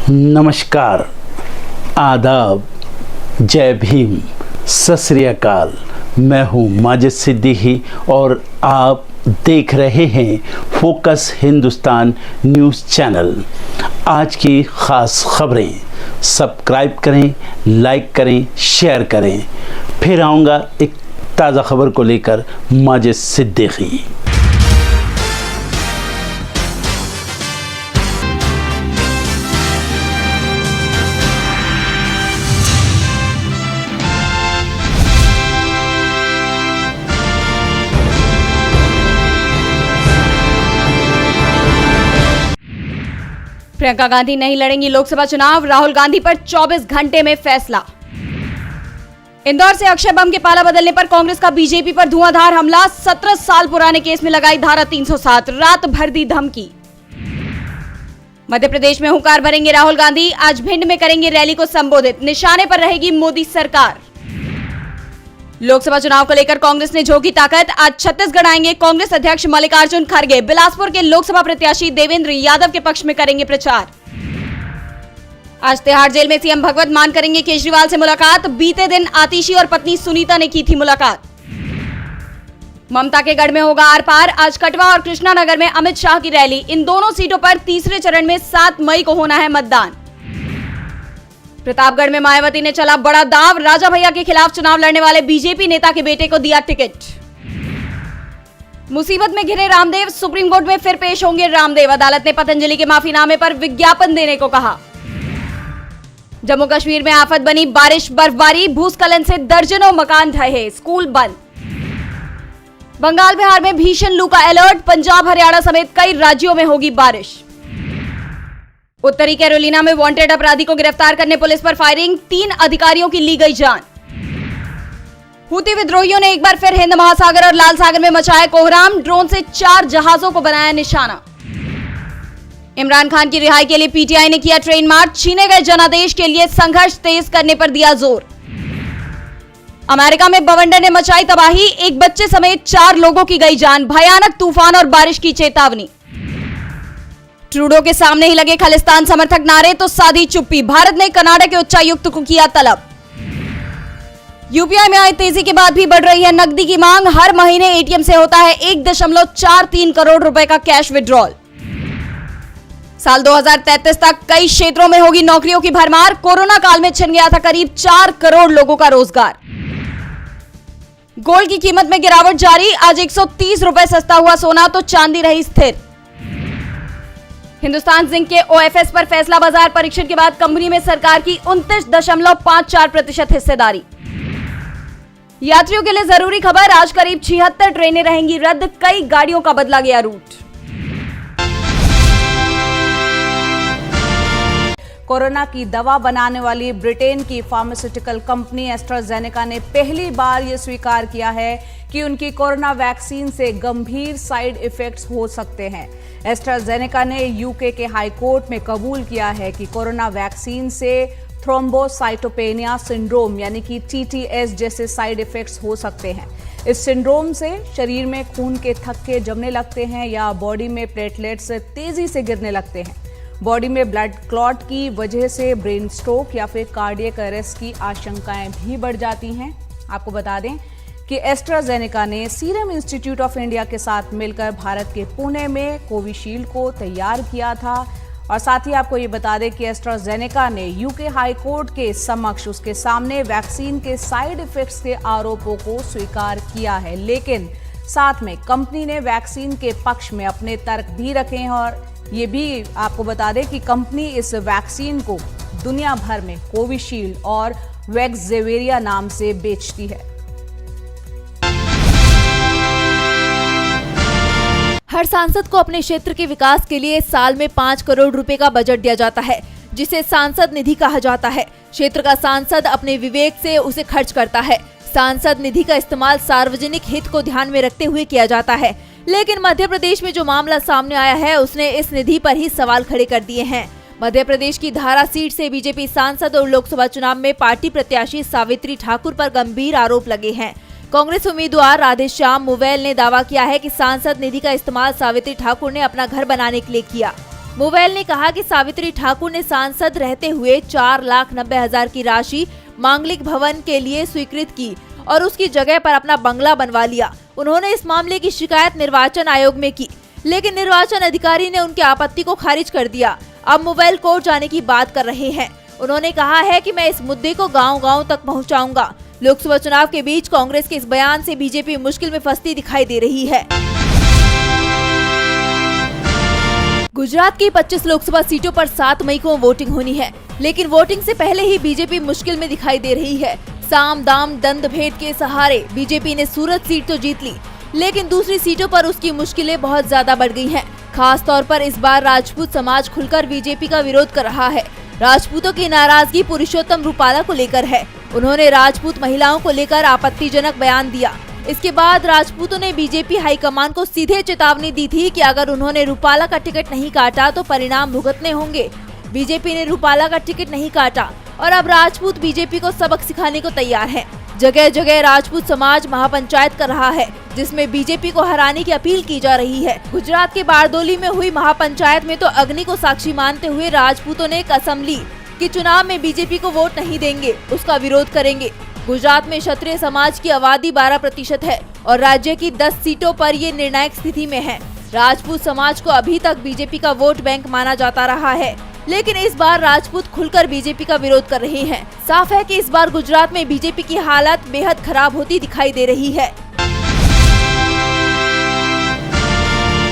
नमस्कार, आदाब, जय भीम, सत श्री अकाल। मैं हूँ माजिद सिद्दीकी और आप देख रहे हैं फोकस हिंदुस्तान न्यूज़ चैनल। आज की ख़ास खबरें सब्सक्राइब करें, लाइक करें, शेयर करें। फिर आऊँगा एक ताज़ा खबर को लेकर माजिद सिद्दीकी। प्रियंका गांधी नहीं लड़ेंगी लोकसभा चुनाव, राहुल गांधी पर 24 घंटे में फैसला। इंदौर से अक्षय बम के पाला बदलने पर कांग्रेस का बीजेपी पर धुआंधार हमला। 17 साल पुराने केस में लगाई धारा 307, रात भर दी धमकी। मध्य प्रदेश में हुंकार भरेंगे राहुल गांधी, आज भिंड में करेंगे रैली को संबोधित। निशाने पर रहेगी मोदी सरकार। लोकसभा चुनाव को लेकर कांग्रेस ने झोंकी ताकत, आज छत्तीसगढ़ आएंगे कांग्रेस अध्यक्ष मल्लिकार्जुन खड़गे। बिलासपुर के लोकसभा प्रत्याशी देवेंद्र यादव के पक्ष में करेंगे प्रचार। आज तिहाड़ जेल में सीएम भगवत मान करेंगे केजरीवाल से मुलाकात। बीते दिन आतिशी और पत्नी सुनीता ने की थी मुलाकात। ममता के गढ़ में होगा आर पार, आज कटवा और कृष्णानगर में अमित शाह की रैली। इन दोनों सीटों पर तीसरे चरण में 7 मई को होना है मतदान। प्रतापगढ़ में मायावती ने चला बड़ा दांव, राजा भैया के खिलाफ चुनाव लड़ने वाले बीजेपी नेता के बेटे को दिया टिकट। मुसीबत में घिरे रामदेव, सुप्रीम कोर्ट में फिर पेश होंगे रामदेव। अदालत ने पतंजलि के माफीनामे पर विज्ञापन देने को कहा। जम्मू कश्मीर में आफत बनी बारिश बर्फबारी, भूस्खलन से दर्जनों मकान ढहे, स्कूल बंद। बंगाल बिहार में भीषण लू का अलर्ट, पंजाब हरियाणा समेत कई राज्यों में होगी बारिश। उत्तरी कैरोलिना में वांटेड अपराधी को गिरफ्तार करने पुलिस पर फायरिंग, 3 अधिकारियों की ली गई जान। हूती विद्रोहियों ने एक बार फिर हिंद महासागर और लाल सागर में मचाया कोहराम, ड्रोन से 4 जहाजों को बनाया निशाना। इमरान खान की रिहाई के लिए पीटीआई ने किया ट्रेन मार्च, छीने गए जनादेश के लिए संघर्ष तेज करने पर दिया जोर। अमेरिका में बवंडर ने मचाई तबाही, एक बच्चे समेत 4 लोगों की गई जान, भयानक तूफान और बारिश की चेतावनी। ट्रूडो के सामने ही लगे खालिस्तान समर्थक नारे तो साधी चुप्पी, भारत ने कनाडा के उच्चायुक्त को किया तलब। यूपीआई में आई तेजी के बाद भी बढ़ रही है नकदी की मांग, हर महीने एटीएम से होता है 1.43 करोड़ रुपए का कैश विड्रॉल। साल 2033 तक कई क्षेत्रों में होगी नौकरियों की भरमार, कोरोना काल में छिन गया था करीब 4 करोड़ लोगों का रोजगार। गोल्ड की कीमत में गिरावट जारी, आज 130 रुपए सस्ता हुआ सोना तो चांदी रही स्थिर। हिंदुस्तान जिंक के ओएफएस पर फैसला, बाजार परीक्षण के बाद कंपनी में सरकार की 29.54% हिस्सेदारी। यात्रियों के लिए जरूरी खबर, आज करीब 76 ट्रेनें रहेंगी रद्द, कई गाड़ियों का बदला गया रूट। कोरोना की दवा बनाने वाली ब्रिटेन की फार्मास्यूटिकल कंपनी एस्ट्राजेनेका ने पहली बार यह स्वीकार किया है कि उनकी कोरोना वैक्सीन से गंभीर साइड इफेक्ट्स हो सकते हैं। एस्ट्राजेनेका ने यूके के हाई कोर्ट में कबूल किया है कि कोरोना वैक्सीन से थ्रोम्बोसाइटोपेनिया सिंड्रोम यानी कि TTS जैसे साइड इफेक्ट्स हो सकते हैं। इस सिंड्रोम से शरीर में खून के थक्के जमने लगते हैं या बॉडी में प्लेटलेट्स तेजी से गिरने लगते हैं। बॉडी में ब्लड क्लॉट की वजह से ब्रेन स्ट्रोक या फिर कार्डियक अरेस्ट की आशंकाएं भी बढ़ जाती हैं। आपको बता दें कि एस्ट्राजेनेका ने सीरम इंस्टीट्यूट ऑफ इंडिया के साथ मिलकर भारत के पुणे में कोविशील्ड को तैयार किया था। और साथ ही आपको ये बता दें कि एस्ट्राजेनेका ने यूके हाई कोर्ट के समक्ष उसके सामने वैक्सीन के साइड इफेक्ट्स के आरोपों को स्वीकार किया है, लेकिन साथ में कंपनी ने वैक्सीन के पक्ष में अपने तर्क भी रखे हैं। और ये भी आपको बता दें कि कंपनी इस वैक्सीन को दुनिया भर में कोविशील्ड और वैक्सजेविरिया नाम से बेचती है। हर सांसद को अपने क्षेत्र के विकास के लिए साल में 5 करोड़ रुपए का बजट दिया जाता है, जिसे सांसद निधि कहा जाता है। क्षेत्र का सांसद अपने विवेक से उसे खर्च करता है। सांसद निधि का इस्तेमाल सार्वजनिक हित को ध्यान में रखते हुए किया जाता है, लेकिन मध्य प्रदेश में जो मामला सामने आया है उसने इस निधि पर ही सवाल खड़े कर दिए हैं। मध्य प्रदेश की धारा सीट से बीजेपी सांसद और लोकसभा चुनाव में पार्टी प्रत्याशी सावित्री ठाकुर पर गंभीर आरोप लगे हैं। कांग्रेस उम्मीदवार राधेश्याम मुवैल ने दावा किया है कि सांसद निधि का इस्तेमाल सावित्री ठाकुर ने अपना घर बनाने के लिए किया। मोवेल ने कहा कि सावित्री ठाकुर ने सांसद रहते हुए 4,90,000 की राशि मांगलिक भवन के लिए स्वीकृत की और उसकी जगह पर अपना बंगला बनवा लिया। उन्होंने इस मामले की शिकायत निर्वाचन आयोग में की, लेकिन निर्वाचन अधिकारी ने उनकी आपत्ति को खारिज कर दिया। अब मोवेल कोर्ट जाने की बात कर रहे हैं। उन्होंने कहा है कि मैं इस मुद्दे को गांव-गांव तक पहुंचाऊंगा। लोकसभा चुनाव के बीच कांग्रेस के इस बयान से बीजेपी मुश्किल में फंसती दिखाई दे रही है। गुजरात की 25 लोकसभा सीटों पर 7 मई को वोटिंग होनी है, लेकिन वोटिंग से पहले ही बीजेपी मुश्किल में दिखाई दे रही है। साम दाम दंड भेद के सहारे बीजेपी ने सूरत सीट तो जीत ली, लेकिन दूसरी सीटों पर उसकी मुश्किलें बहुत ज्यादा बढ़ गई हैं। खास तौर पर इस बार राजपूत समाज खुलकर बीजेपी का विरोध कर रहा है। राजपूतों की नाराजगी पुरुषोत्तम रूपाला को लेकर है। उन्होंने राजपूत महिलाओं को लेकर आपत्तिजनक बयान दिया। इसके बाद राजपूतों ने बीजेपी हाईकमान को सीधे चेतावनी दी थी कि अगर उन्होंने रूपाला का टिकट नहीं काटा तो परिणाम भुगतने होंगे। बीजेपी ने रूपाला का टिकट नहीं काटा और अब राजपूत बीजेपी को सबक सिखाने को तैयार है। जगह जगह राजपूत समाज महापंचायत कर रहा है, जिसमें बीजेपी को हराने की अपील की जा रही है। गुजरात के बारडोली में हुई महापंचायत में तो अग्नि को साक्षी मानते हुए राजपूतों ने कसम ली कि चुनाव में बीजेपी को वोट नहीं देंगे, उसका विरोध करेंगे। गुजरात में क्षत्रिय समाज की आबादी 12% है और राज्य की 10 सीटों पर ये निर्णायक स्थिति में है। राजपूत समाज को अभी तक बीजेपी का वोट बैंक माना जाता रहा है, लेकिन इस बार राजपूत खुलकर बीजेपी का विरोध कर रहे हैं। साफ है कि इस बार गुजरात में बीजेपी की हालत बेहद खराब होती दिखाई दे रही है।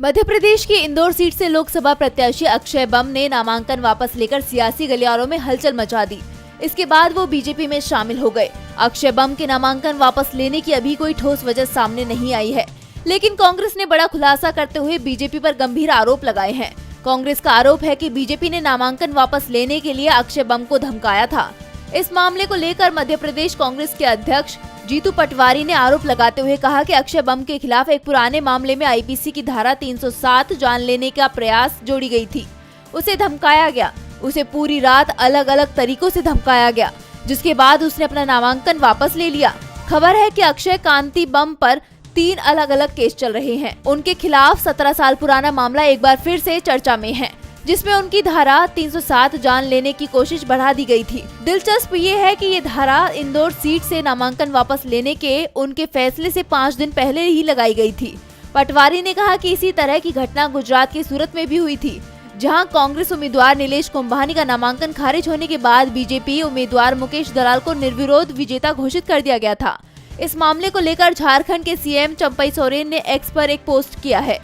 मध्य प्रदेश की इंदौर सीट से लोकसभा प्रत्याशी अक्षय बम ने नामांकन वापस लेकर सियासी गलियारों में हलचल मचा दी। इसके बाद वो बीजेपी में शामिल हो गए। अक्षय बम के नामांकन वापस लेने की अभी कोई ठोस वजह सामने नहीं आई है, लेकिन कांग्रेस ने बड़ा खुलासा करते हुए बीजेपी पर गंभीर आरोप लगाए हैं। कांग्रेस का आरोप है कि बीजेपी ने नामांकन वापस लेने के लिए अक्षय बम को धमकाया था। इस मामले को लेकर मध्य प्रदेश कांग्रेस के अध्यक्ष जीतू पटवारी ने आरोप लगाते हुए कहा कि अक्षय बम के खिलाफ एक पुराने मामले में आईपीसी की धारा 307 जान लेने का प्रयास जोड़ी गई थी। उसे धमकाया गया, उसे पूरी रात अलग अलग तरीकों से धमकाया गया, जिसके बाद उसने अपना नामांकन वापस ले लिया। खबर है कि अक्षय कांति बम पर 3 अलग अलग केस चल रहे हैं। उनके खिलाफ 17 साल पुराना मामला एक बार फिर से चर्चा में है, जिसमें उनकी धारा 307 जान लेने की कोशिश बढ़ा दी गई थी। दिलचस्प ये है कि ये धारा इंदौर सीट से नामांकन वापस लेने के उनके फैसले से 5 दिन पहले ही लगाई गई थी। पटवारी ने कहा कि इसी तरह की घटना गुजरात के सूरत में भी हुई थी, जहां कांग्रेस उम्मीदवार नीलेश कुंभानी का नामांकन खारिज होने के बाद बीजेपी उम्मीदवार मुकेश दलाल को निर्विरोध विजेता घोषित कर दिया गया था। इस मामले को लेकर झारखंड के सीएम चंपई सोरेन ने एक्स पर एक पोस्ट किया है।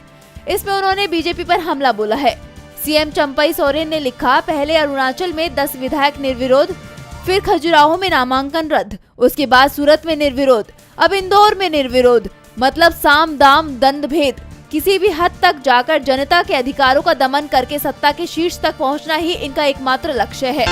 इसमें उन्होंने बीजेपी पर हमला बोला है। सीएम चंपई सोरेन ने लिखा, पहले अरुणाचल में 10 विधायक निर्विरोध, फिर खजुराहो में नामांकन रद्द, उसके बाद सूरत में निर्विरोध, अब इंदौर में निर्विरोध। मतलब साम दाम दंड भेद। किसी भी हद तक जाकर जनता के अधिकारों का दमन करके सत्ता के शीर्ष तक पहुंचना ही इनका एकमात्र लक्ष्य है।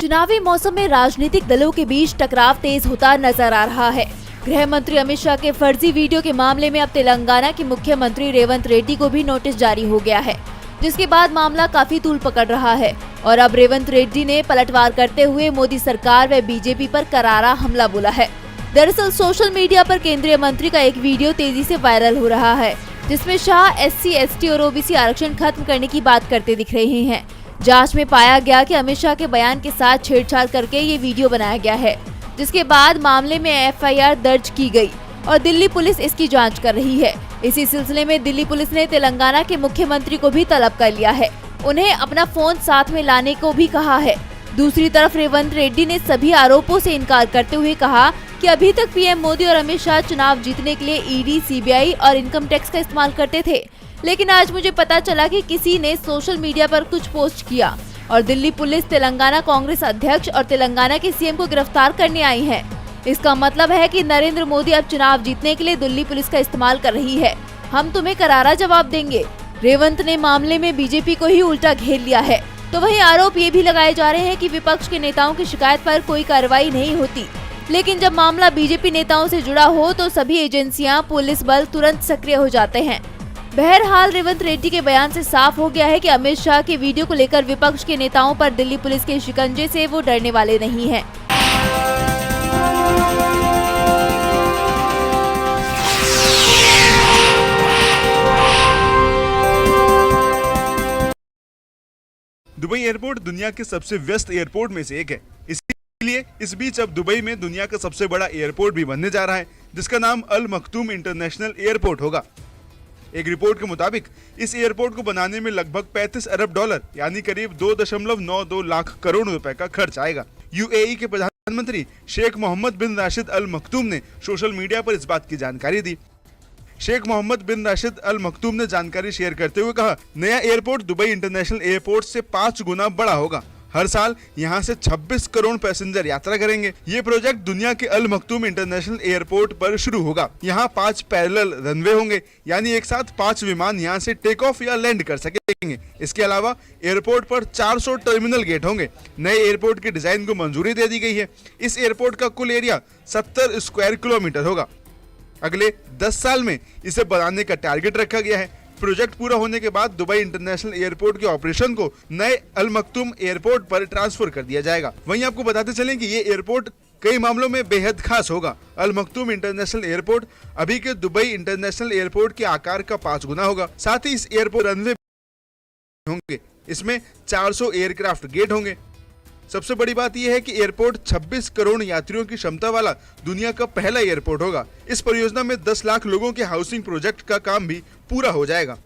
चुनावी मौसम में राजनीतिक दलों के बीच टकराव तेज होता नजर आ रहा है। गृह मंत्री अमित शाह के फर्जी वीडियो के मामले में अब तेलंगाना के मुख्यमंत्री रेवंत रेड्डी को भी नोटिस जारी हो गया है, जिसके बाद मामला काफी तूल पकड़ रहा है और अब रेवंत रेड्डी ने पलटवार करते हुए मोदी सरकार व बीजेपी पर करारा हमला बोला है। दरअसल सोशल मीडिया पर केंद्रीय मंत्री का एक वीडियो तेजी से वायरल हो रहा है, जिसमें शाह SC, ST और OBC आरक्षण खत्म करने की बात करते दिख रहे हैं। जांच में पाया गया कि अमित शाह के बयान के साथ छेड़छाड़ करके ये वीडियो बनाया गया है, जिसके बाद मामले में FIR दर्ज की गई और दिल्ली पुलिस इसकी जांच कर रही है। इसी सिलसिले में दिल्ली पुलिस ने तेलंगाना के मुख्यमंत्री को भी तलब कर लिया है। उन्हें अपना फोन साथ में लाने को भी कहा है। दूसरी तरफ रेवंत रेड्डी ने सभी आरोपों से इनकार करते हुए कहा कि अभी तक पीएम मोदी और अमित शाह चुनाव जीतने के लिए ED, CBI और इनकम टैक्स का इस्तेमाल करते थे, लेकिन आज मुझे पता चला कि किसी ने सोशल मीडिया पर कुछ पोस्ट किया और दिल्ली पुलिस तेलंगाना कांग्रेस अध्यक्ष और तेलंगाना के CM को गिरफ्तार करने आई है। इसका मतलब है कि नरेंद्र मोदी अब चुनाव जीतने के लिए दिल्ली पुलिस का इस्तेमाल कर रही है। हम तुम्हें करारा जवाब देंगे। रेवंत ने मामले में बीजेपी को ही उल्टा घेर लिया है। तो वहीं आरोप ये भी लगाए जा रहे हैं कि विपक्ष के नेताओं की शिकायत पर कोई कार्रवाई नहीं होती, लेकिन जब मामला बीजेपी नेताओं से जुड़ा हो तो सभी एजेंसियां, पुलिस बल तुरंत सक्रिय हो जाते हैं। बहरहाल रेवंत रेड्डी के बयान से साफ हो गया है कि अमित शाह के वीडियो को लेकर विपक्ष के नेताओं पर दिल्ली पुलिस के शिकंजे से वो डरने वाले नहीं हैं। दुबई एयरपोर्ट दुनिया के सबसे व्यस्त एयरपोर्ट में से एक है। इसलिए इस बीच अब दुबई में दुनिया का सबसे बड़ा एयरपोर्ट भी बनने जा रहा है, जिसका नाम अल मखतूम इंटरनेशनल एयरपोर्ट होगा। एक रिपोर्ट के मुताबिक इस एयरपोर्ट को बनाने में लगभग 35 अरब डॉलर यानी करीब 2.92 लाख करोड़ रुपए का खर्च आएगा। यूएई के प्रधानमंत्री शेख मोहम्मद बिन राशिद अल मखतूम ने सोशल मीडिया पर इस बात की जानकारी दी। शेख मोहम्मद बिन राशिद अल मखतूम ने जानकारी शेयर करते हुए कहा, नया एयरपोर्ट दुबई इंटरनेशनल एयरपोर्ट से 5 गुना बड़ा होगा। हर साल यहां से 26 करोड़ पैसेंजर यात्रा करेंगे। ये प्रोजेक्ट दुनिया के अल मखतूम इंटरनेशनल एयरपोर्ट पर शुरू होगा। यहाँ 5 पैरेलल रनवे होंगे, यानी एक साथ 5 विमान यहाँ से टेक ऑफ या लैंड कर सकेंगे। इसके अलावा एयरपोर्ट पर 400 टर्मिनल गेट होंगे। नए एयरपोर्ट के डिजाइन को मंजूरी दे दी गई है। इस एयरपोर्ट का कुल एरिया 70 स्क्वायर किलोमीटर होगा। अगले 10 साल में इसे बनाने का टारगेट रखा गया है। प्रोजेक्ट पूरा होने के बाद दुबई इंटरनेशनल एयरपोर्ट के ऑपरेशन को नए अल मखतूम एयरपोर्ट पर ट्रांसफर कर दिया जाएगा। वहीं आपको बताते चलें कि ये एयरपोर्ट कई मामलों में बेहद खास होगा। अल मखतूम इंटरनेशनल एयरपोर्ट अभी के दुबई इंटरनेशनल एयरपोर्ट के आकार का 5 गुना होगा। साथ ही इस एयरपोर्ट रनवे होंगे। इसमें 400 एयरक्राफ्ट गेट होंगे। सबसे बड़ी बात यह है कि एयरपोर्ट 26 करोड़ यात्रियों की क्षमता वाला दुनिया का पहला एयरपोर्ट होगा। इस परियोजना में 10 लाख लोगों के हाउसिंग प्रोजेक्ट का काम भी पूरा हो जाएगा।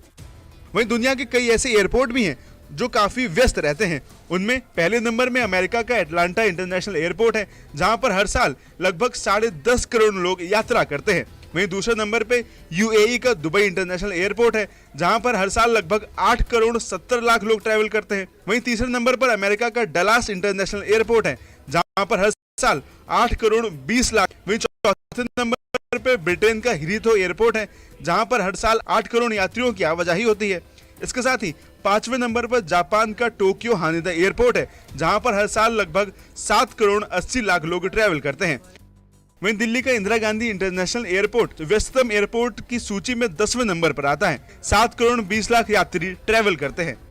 वहीं दुनिया के कई ऐसे एयरपोर्ट भी हैं जो काफी व्यस्त रहते हैं। उनमें पहले नंबर में अमेरिका का एटलांटा इंटरनेशनल एयरपोर्ट है, जहां पर हर साल लगभग 10.5 करोड़ लोग यात्रा करते हैं। वहीं दूसरे नंबर पे यूएई का दुबई इंटरनेशनल एयरपोर्ट है, जहां पर हर साल लगभग 8 करोड़ 70 लाख लोग ट्रैवल करते हैं। वहीं तीसरे नंबर पर अमेरिका का डलास इंटरनेशनल एयरपोर्ट है, जहां पर हर साल 8 करोड़ 20 लाख। वहीं चौथे नंबर पे ब्रिटेन का हीथ्रो एयरपोर्ट है, जहां पर हर साल 8 करोड़ यात्रियों की आवाजाही होती है। इसके साथ ही 5वें नंबर पर जापान का टोक्यो हानेदा एयरपोर्ट है, जहां पर हर साल लगभग 7 करोड़ 80 लाख लोग ट्रैवल करते हैं। वहीं दिल्ली का इंदिरा गांधी इंटरनेशनल एयरपोर्ट व्यस्ततम एयरपोर्ट की सूची में 10वें नंबर पर आता है। 7 करोड़ 20 लाख यात्री ट्रैवल करते हैं।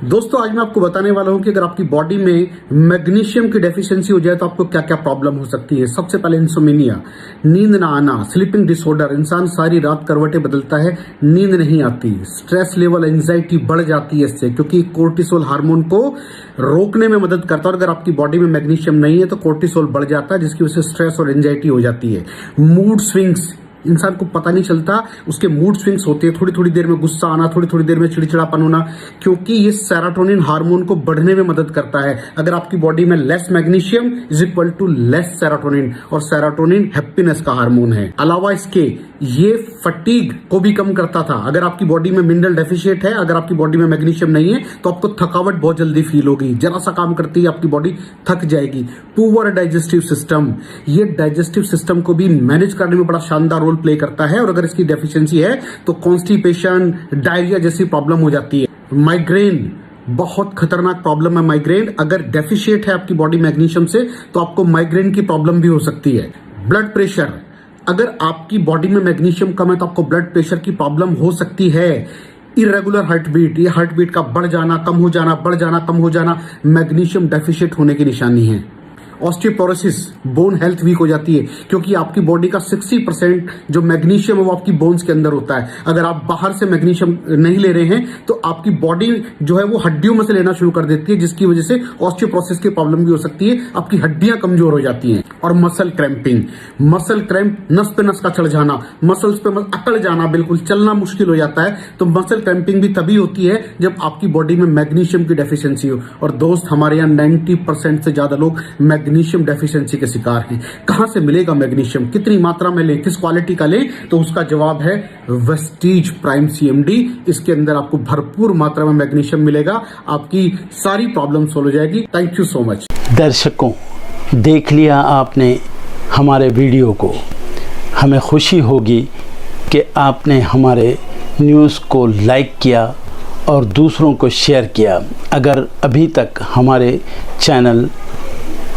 दोस्तों आज मैं आपको बताने वाला हूं कि अगर आपकी बॉडी में मैग्नीशियम की डेफिशिएंसी हो जाए तो आपको क्या क्या प्रॉब्लम हो सकती है। सबसे पहले इंसोमेनिया, नींद ना आना, स्लीपिंग डिसऑर्डर, इंसान सारी रात करवटें बदलता है, नींद नहीं आती, स्ट्रेस लेवल, एंजाइटी बढ़ जाती है इससे, क्योंकि कोर्टिसोल हार्मोन को रोकने में मदद करता है। और अगर आपकी बॉडी में मैग्नीशियम नहीं है तो कोर्टिसोल बढ़ जाता है, जिसकी वजह से स्ट्रेस और एंजाइटी हो जाती है। मूड स्विंग्स, इंसान को पता नहीं चलता उसके मूड स्विंग्स होते हैं, थोड़ी थोड़ी देर में गुस्सा आना, थोड़ी थोड़ी देर में चिड़चिड़ापन होना, क्योंकि ये सेरोटोनिन हार्मोन को बढ़ने में मदद करता है। अगर आपकी बॉडी में less magnesium is equal to less serotonin, और सेरोटोनिन हैप्पीनेस का हार्मोन है। अलावा इसके ये फटीग को भी कम करता था। अगर आपकी बॉडी में मिनरल डेफिशिएट है, अगर आपकी बॉडी में मैग्नीशियम नहीं है तो आपको थकावट बहुत जल्दी फील होगी, जरा सा काम करती है आपकी बॉडी थक जाएगी। पुअर डाइजेस्टिव सिस्टम, ये डाइजेस्टिव सिस्टम को भी मैनेज करने में बड़ा शानदार रोल प्ले करता है, और अगर इसकी डेफिशिएंसी है तो कॉन्स्टिपेशन, डायरिया जैसी प्रॉब्लम हो जाती है। माइग्रेन, बहुत खतरनाक प्रॉब्लम है माइग्रेन। अगर डेफिशिएट है आपकी बॉडी मैग्नीशियम से तो आपको माइग्रेन की प्रॉब्लम भी हो सकती है। ब्लड प्रेशर, अगर आपकी बॉडी में मैग्नीशियम कम है तो आपको ब्लड प्रेशर की प्रॉब्लम हो सकती है। इरेगुलर हार्ट बीट, ये हार्ट बीट का बढ़ जाना, कम हो जाना, बढ़ जाना, कम हो जाना, मैग्नीशियम डेफिशिएट होने की निशानी है। ऑस्टियोपोरोसिस, बोन हेल्थ वीक हो जाती है, क्योंकि आपकी बॉडी का 60% जो मैग्नीशियम है वो आपकी बोन्स के अंदर होता है। अगर आप बाहर से मैग्नीशियम नहीं ले रहे हैं तो आपकी बॉडी जो है वो हड्डियों में से लेना शुरू कर देती है, जिसकी वजह से ऑस्टियोपोरोसिस की प्रॉब्लम भी हो सकती है, आपकी हड्डियां कमजोर हो जाती हैं। और मसल क्रैम्पिंग, मसल क्रैम्प, नस पे नस का चढ़ जाना, मसल्स पे अकड़ जाना, बिल्कुल चलना मुश्किल हो जाता है। तो मसल क्रैम्पिंग भी तभी होती है जब आपकी बॉडी में मैग्नीशियम की डेफिशिएंसी हो। और दोस्त, हमारे यहाँ 90% से ज्यादा लोग मैग्नीशियम डेफिशिएंसी के शिकार हैं। कहां से मिलेगा मैग्नीशियम, कितनी मात्रा में लें, किस क्वालिटी का लें? तो उसका जवाब है वेस्टीज प्राइम CMD। इसके अंदर आपको भरपूर मात्रा में मैग्नीशियम मिलेगा, आपकी सारी प्रॉब्लम सोल्व हो जाएगी। Thank you so much. दर्शकों, देख लिया आपने हमारे वीडियो को। हमें खुशी होगी कि आपने हमारे न्यूज़ को लाइक किया और दूसरों को शेयर किया। अगर अभी तक हमारे चैनल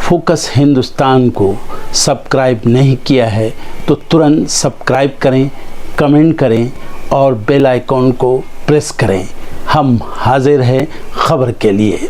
फोकस हिंदुस्तान को सब्सक्राइब नहीं किया है तो तुरंत सब्सक्राइब करें, कमेंट करें और बेल आइकॉन को प्रेस करें। हम हाजिर हैं खबर के लिए।